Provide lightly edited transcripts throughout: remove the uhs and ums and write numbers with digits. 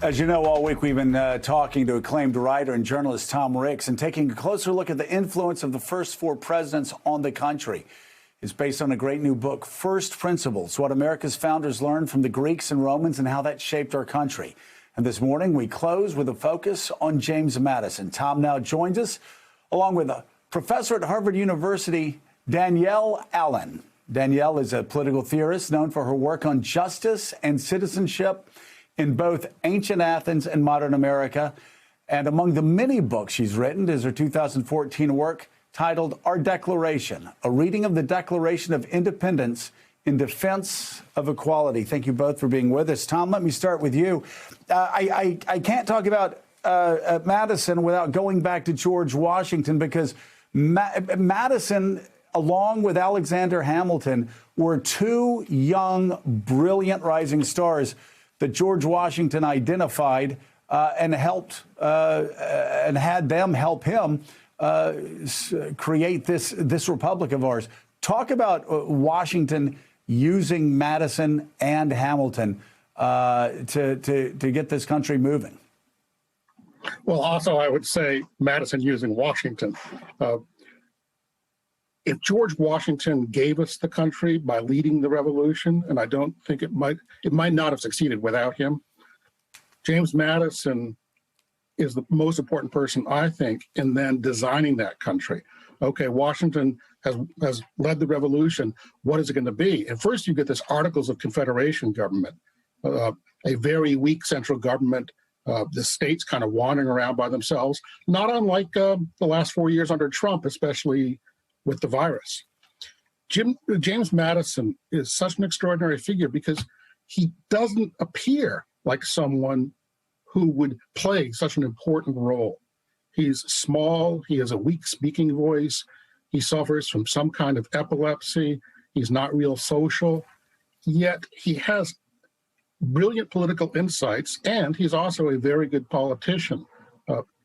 As you know, all week we've been talking to acclaimed writer and journalist Tom Ricks and taking a closer look at the influence of the first four presidents on the country. It's based on a great new book, First Principles, What America's Founders Learned from the Greeks and Romans and How That Shaped Our Country. And this morning we close with a focus on James Madison. Tom now joins us along with a professor at Harvard University, Danielle Allen. Danielle is a political theorist known for her work on justice and citizenship in both ancient Athens and modern America. And among the many books she's written is her 2014 work titled Our Declaration, a reading of the Declaration of Independence in defense of equality. Thank you both for being with us. Tom, let me start with you. I can't talk about Madison without going back to George Washington, because Madison, along with Alexander Hamilton, were two young, brilliant rising stars that George Washington identified and helped and had them help him create this republic of ours. Talk about Washington using Madison and Hamilton to get this country moving. Well, also, I would say Madison using Washington. If George Washington gave us the country by leading the revolution, and I don't think it might not have succeeded without him, James Madison is the most important person, I think, in then designing that country. Okay, Washington has led the revolution. What is it going to be? And first you get this Articles of Confederation government, a very weak central government, the states kind of wandering around by themselves, not unlike the last 4 years under Trump, especially with the virus. James Madison is such an extraordinary figure because he doesn't appear like someone who would play such an important role. He's small, he has a weak speaking voice, he suffers from some kind of epilepsy, he's not real social, yet he has brilliant political insights, and he's also a very good politician.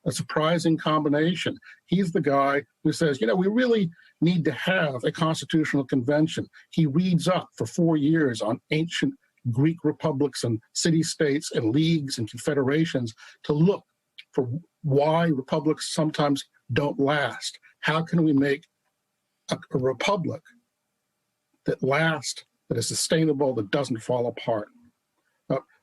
A surprising combination. He's the guy who says, you know, we really need to have a constitutional convention. He reads up for 4 years on ancient Greek republics and city-states and leagues and confederations to look for why republics sometimes don't last. How can we make a republic that lasts, that is sustainable, that doesn't fall apart?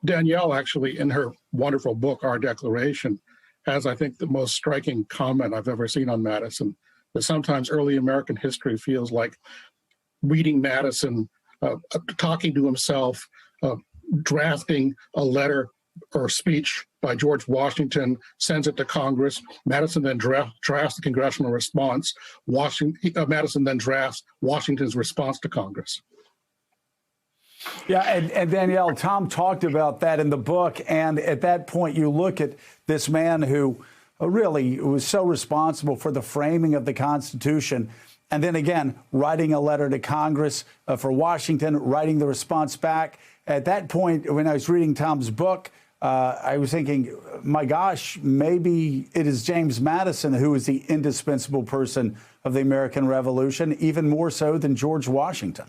Danielle, actually, in her wonderful book, Our Declaration, has, I think, the most striking comment I've ever seen on Madison, that sometimes early American history feels like reading Madison, talking to himself, drafting a letter or speech by George Washington, sends it to Congress. Madison then drafts the congressional response. Madison then drafts Washington's response to Congress. Yeah, and Danielle, Tom talked about that in the book. And at that point, you look at this man who really was so responsible for the framing of the Constitution. And then again, writing a letter to Congress for Washington, writing the response back. At that point, when I was reading Tom's book, I was thinking, my gosh, maybe it is James Madison who is the indispensable person of the American Revolution, even more so than George Washington.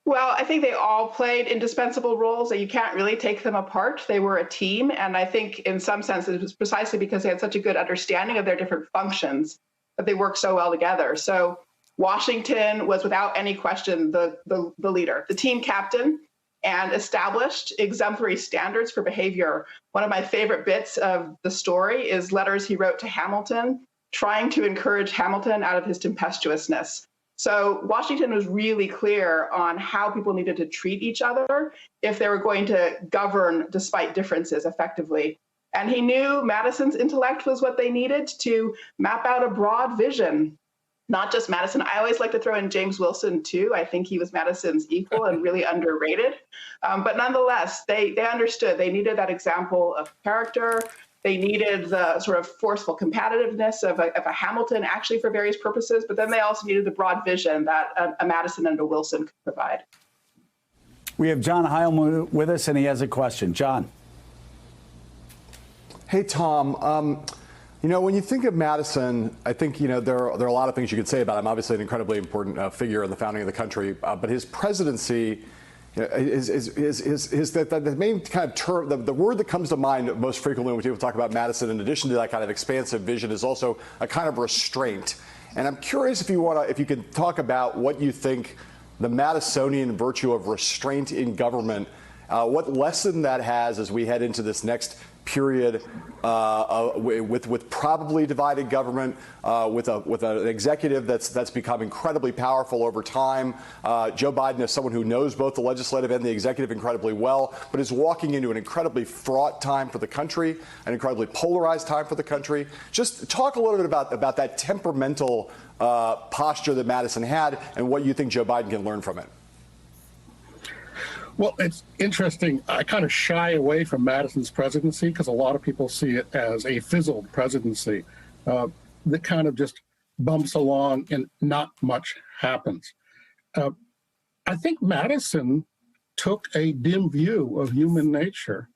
Well, I think they all played indispensable roles, that you can't really take them apart. They were a team. And I think in some sense, it was precisely because they had such a good understanding of their different functions that they worked so well together. So Washington was without any question the leader, the team captain, and established exemplary standards for behavior. One of my favorite bits of the story is letters he wrote to Hamilton, trying to encourage Hamilton out of his tempestuousness. So Washington was really clear on how people needed to treat each other if they were going to govern despite differences effectively. And he knew Madison's intellect was what they needed to map out a broad vision. Not just Madison. I always like to throw in James Wilson, too. I think he was Madison's equal and really underrated. But nonetheless, they understood they needed that example of character. They needed the sort of forceful competitiveness of a Hamilton, actually, for various purposes. But then they also needed the broad vision that a Madison and a Wilson could provide. We have John Heilman with us, and he has a question. John. Hey, Tom. You know, when you think of Madison, I think, you know, there are a lot of things you could say about him. Obviously, an incredibly important figure in the founding of the country. But his presidency is that the main kind of term, the word that comes to mind most frequently when people talk about Madison, in addition to that kind of expansive vision, is also a kind of restraint. And I'm curious if you can talk about what you think the Madisonian virtue of restraint in government, what lesson that has as we head into this next period with probably divided government, with an executive that's become incredibly powerful over time. Joe Biden is someone who knows both the legislative and the executive incredibly well, but is walking into an incredibly fraught time for the country, an incredibly polarized time for the country. Just talk a little bit about that temperamental posture that Madison had and what you think Joe Biden can learn from it. Well, it's interesting. I kind of shy away from Madison's presidency because a lot of people see it as a fizzled presidency that kind of just bumps along and not much happens. I think Madison took a dim view of human nature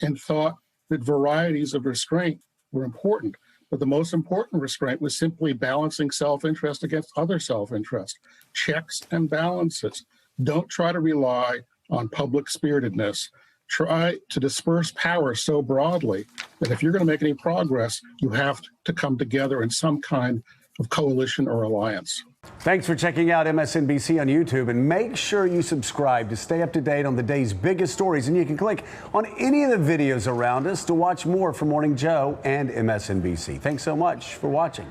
and thought that varieties of restraint were important. But the most important restraint was simply balancing self-interest against other self-interest. Checks and balances. Don't try to rely on public spiritedness. Try to disperse power so broadly that if you're going to make any progress, you have to come together in some kind of coalition or alliance. Thanks for checking out MSNBC on YouTube, and make sure you subscribe to stay up to date on the day's biggest stories. And you can click on any of the videos around us to watch more from Morning Joe and MSNBC. Thanks so much for watching.